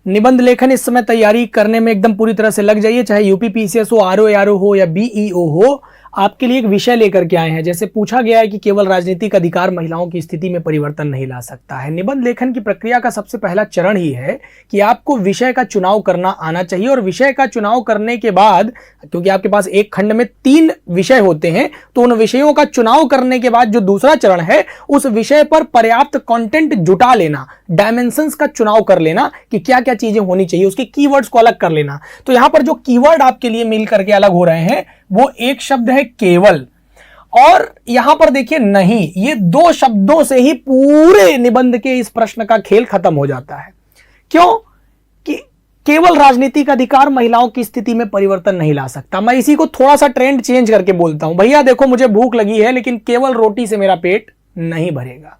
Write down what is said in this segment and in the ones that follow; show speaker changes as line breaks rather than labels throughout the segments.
निबंध लेखन इस समय तैयारी करने में एकदम पूरी तरह से लग जाइए, चाहे यूपीपीसीएस हो, आरओ हो या बीईओ हो। आपके लिए एक विषय लेकर के आए हैं। जैसे पूछा गया है कि केवल राजनीतिक अधिकार महिलाओं की स्थिति में परिवर्तन नहीं ला सकता है। निबंध लेखन की प्रक्रिया का सबसे पहला चरण ही है कि आपको विषय का चुनाव करना आना चाहिए, और विषय का चुनाव करने के बाद, क्योंकि आपके पास एक खंड में 3 विषय होते हैं, तो उन विषयों का चुनाव करने के बाद जो दूसरा चरण है, उस विषय पर पर्याप्त कंटेंट जुटा लेना, डायमेंशंस का चुनाव कर लेना कि क्या क्या चीजें होनी चाहिए, उसके कीवर्ड्स को अलग कर लेना। तो यहां पर जो कीवर्ड आपके लिए मिल करके अलग हो रहे हैं, वो एक शब्द है केवल, और यहां पर देखिए नहीं, ये 2 शब्दों से ही पूरे निबंध के इस प्रश्न का खेल खत्म हो जाता है। क्यों? कि केवल राजनीतिक अधिकार महिलाओं की स्थिति में परिवर्तन नहीं ला सकता। मैं इसी को थोड़ा सा ट्रेंड चेंज करके बोलता हूं, भैया देखो मुझे भूख लगी है, लेकिन केवल रोटी से मेरा पेट नहीं भरेगा।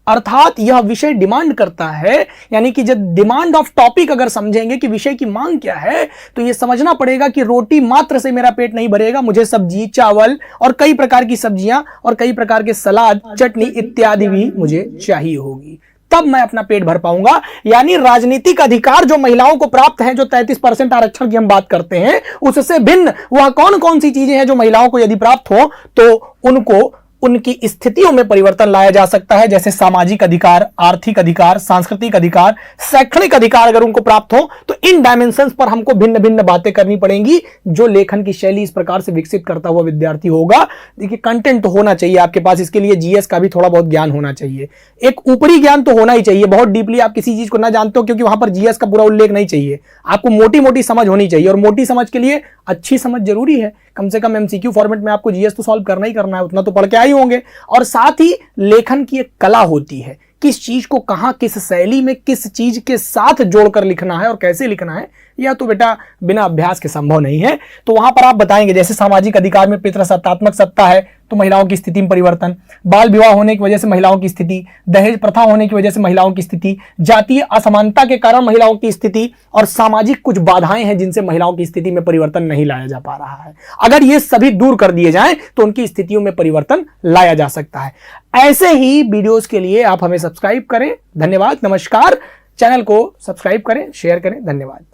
अर्थात यह विषय डिमांड करता है, यानी कि जब डिमांड ऑफ टॉपिक अगर समझेंगे कि विषय की मांग क्या है, तो यह समझना पड़ेगा कि रोटी मात्र से मेरा पेट नहीं भरेगा, मुझे सब्जी, चावल और कई प्रकार की सब्जियां और कई प्रकार के सलाद, चटनी इत्यादि भी मुझे चाहिए होगी, तब मैं अपना पेट भर पाऊंगा। यानी राजनीतिक अधिकार जो महिलाओं को प्राप्त हैं, जो 33% आरक्षण की हम बात करते हैं, उससे भिन्न वह कौन कौन सी चीजें हैं जो महिलाओं को यदि प्राप्त हो तो उनको उनकी स्थितियों में परिवर्तन लाया जा सकता है। जैसे सामाजिक अधिकार, आर्थिक अधिकार, सांस्कृतिक अधिकार, शैक्षणिक अधिकार अगर उनको प्राप्त हो, तो इन डायमेंशंस पर हमको भिन्न भिन्न बातें करनी पड़ेंगी। जो लेखन की शैली इस प्रकार से विकसित करता हुआ विद्यार्थी होगा, देखिए कंटेंट तो होना चाहिए आपके पास, इसके लिए जीएस का भी थोड़ा बहुत ज्ञान होना चाहिए, एक ऊपरी ज्ञान तो होना ही चाहिए। बहुत डीपली आप किसी चीज को ना जानते हो, क्योंकि वहां पर जीएस का पूरा उल्लेख नहीं चाहिए, आपको मोटी मोटी समझ होनी चाहिए, और मोटी समझ के लिए अच्छी समझ जरूरी है। कम से कम एमसीक्यू फॉर्मेट में आपको जीएस तो सॉल्व करना ही करना है, उतना तो पढ़ के आए होंगे। और साथ ही लेखन की एक कला होती है, किस चीज को कहां, किस शैली में, किस चीज के साथ जोड़कर लिखना है और कैसे लिखना है, यह तो बेटा बिना अभ्यास के संभव नहीं है। तो वहां पर आप बताएंगे, जैसे सामाजिक अधिकार में पितृसत्तात्मक सत्ता है तो महिलाओं की स्थिति में परिवर्तन, बाल विवाह होने की वजह से महिलाओं की स्थिति, दहेज प्रथा होने की वजह से महिलाओं की स्थिति, जातीय असमानता के कारण महिलाओं की स्थिति, और सामाजिक कुछ बाधाएं हैं जिनसे महिलाओं की स्थिति में परिवर्तन नहीं लाया जा पा रहा है। अगर ये सभी दूर कर दिए जाएं तो उनकी स्थितियों में परिवर्तन लाया जा सकता है। ऐसे ही वीडियोस के लिए आप हमें सब्सक्राइब करें। धन्यवाद, नमस्कार। चैनल को सब्सक्राइब करें, शेयर करें। धन्यवाद।